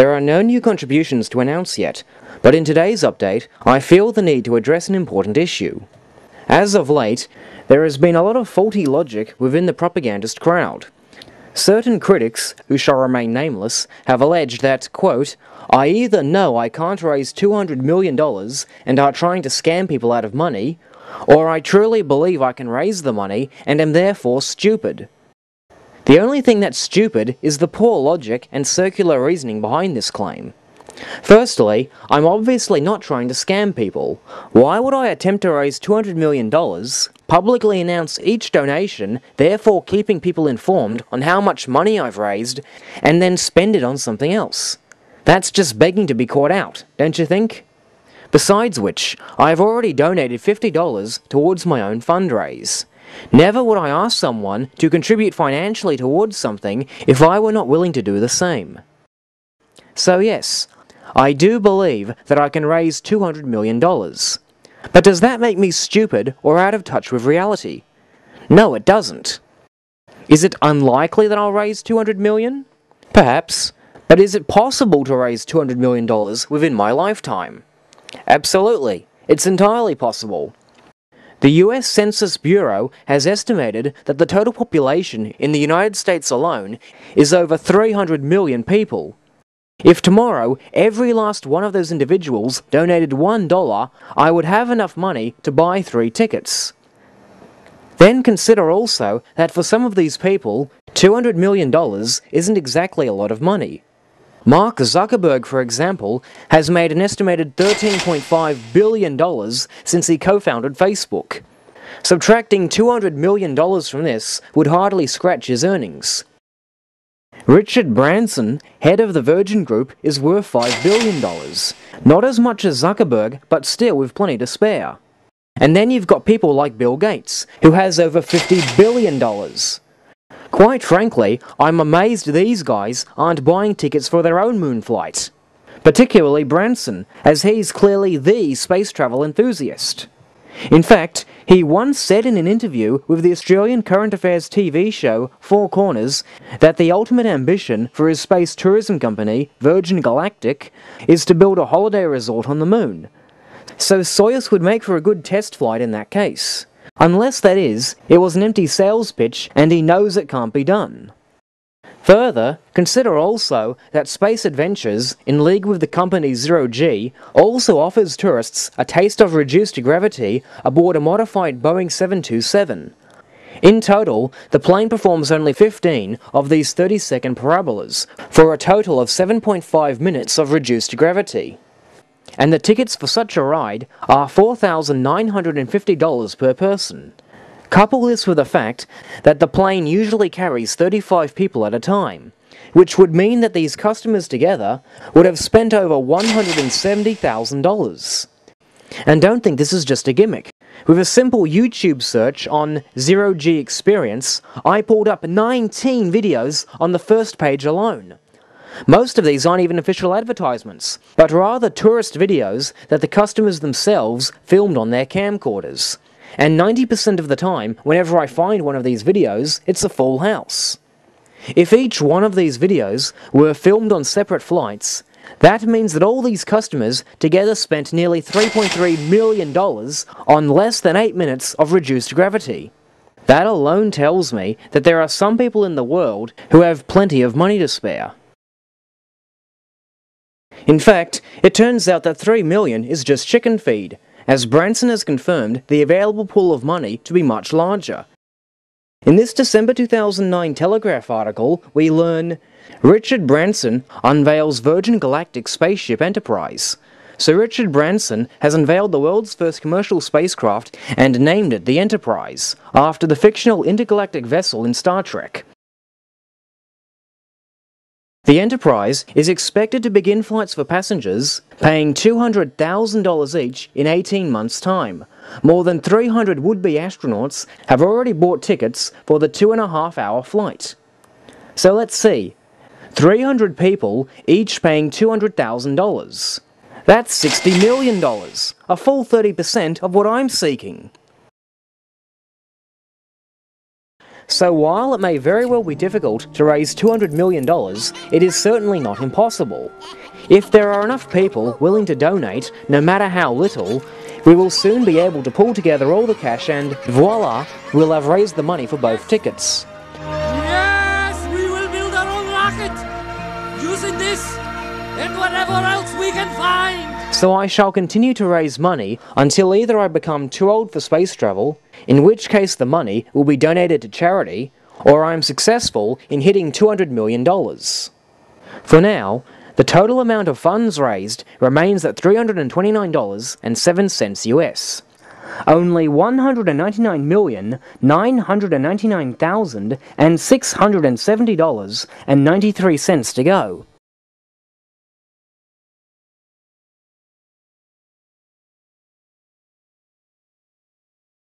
There are no new contributions to announce yet, but in today's update, I feel the need to address an important issue. As of late, there has been a lot of faulty logic within the propagandist crowd. Certain critics, who shall remain nameless, have alleged that, quote, I either know I can't raise $200 million and are trying to scam people out of money, or I truly believe I can raise the money and am therefore stupid. The only thing that's stupid is the poor logic and circular reasoning behind this claim. Firstly, I'm obviously not trying to scam people. Why would I attempt to raise $200 million, publicly announce each donation, therefore keeping people informed on how much money I've raised, and then spend it on something else? That's just begging to be caught out, don't you think? Besides which, I've already donated $50 towards my own fundraise. Never would I ask someone to contribute financially towards something if I were not willing to do the same. So yes, I do believe that I can raise $200 million. But does that make me stupid or out of touch with reality? No, it doesn't. Is it unlikely that I'll raise $200 million? Perhaps. But is it possible to raise $200 million within my lifetime? Absolutely. It's entirely possible. The US Census Bureau has estimated that the total population in the United States alone is over 300 million people. If tomorrow every last one of those individuals donated $1, I would have enough money to buy 3 tickets. Then consider also that for some of these people, $200 million isn't exactly a lot of money. Mark Zuckerberg, for example, has made an estimated $13.5 billion since he co-founded Facebook. Subtracting $200 million from this would hardly scratch his earnings. Richard Branson, head of the Virgin Group, is worth $5 billion. Not as much as Zuckerberg, but still with plenty to spare. And then you've got people like Bill Gates, who has over $50 billion. Quite frankly, I'm amazed these guys aren't buying tickets for their own moon flight. Particularly Branson, as he's clearly the space travel enthusiast. In fact, he once said in an interview with the Australian current affairs TV show Four Corners that the ultimate ambition for his space tourism company, Virgin Galactic, is to build a holiday resort on the moon. So Soyuz would make for a good test flight in that case. Unless, that is, it was an empty sales pitch and he knows it can't be done. Further, consider also that Space Adventures, in league with the company Zero G, also offers tourists a taste of reduced gravity aboard a modified Boeing 727. In total, the plane performs only 15 of these 30-second parabolas, for a total of 7.5 minutes of reduced gravity. And the tickets for such a ride are $4,950 per person. Couple this with the fact that the plane usually carries 35 people at a time, which would mean that these customers together would have spent over $170,000. And don't think this is just a gimmick. With a simple YouTube search on Zero G Experience, I pulled up 19 videos on the first page alone. Most of these aren't even official advertisements, but rather tourist videos that the customers themselves filmed on their camcorders. And 90% of the time, whenever I find one of these videos, it's a full house. If each one of these videos were filmed on separate flights, that means that all these customers together spent nearly $3.3 million on less than 8 minutes of reduced gravity. That alone tells me that there are some people in the world who have plenty of money to spare. In fact, it turns out that $3 million is just chicken feed, as Branson has confirmed the available pool of money to be much larger. In this December 2009 Telegraph article, we learn, Richard Branson unveils Virgin Galactic spaceship Enterprise. Sir Richard Branson has unveiled the world's first commercial spacecraft and named it the Enterprise, after the fictional intergalactic vessel in Star Trek. The Enterprise is expected to begin flights for passengers, paying $200,000 each in 18 months' time. More than 300 would-be astronauts have already bought tickets for the 2.5-hour flight. So let's see. 300 people, each paying $200,000. That's $60 million, a full 30% of what I'm seeking. So while it may very well be difficult to raise $200 million, it is certainly not impossible. If there are enough people willing to donate, no matter how little, we will soon be able to pull together all the cash and, voila, we'll have raised the money for both tickets. Yes, we will build our own rocket, using this and whatever else we can find. So I shall continue to raise money until either I become too old for space travel, in which case the money will be donated to charity, or I am successful in hitting $200 million. For now, the total amount of funds raised remains at $329.07 US. Only $199,999,670.93 to go.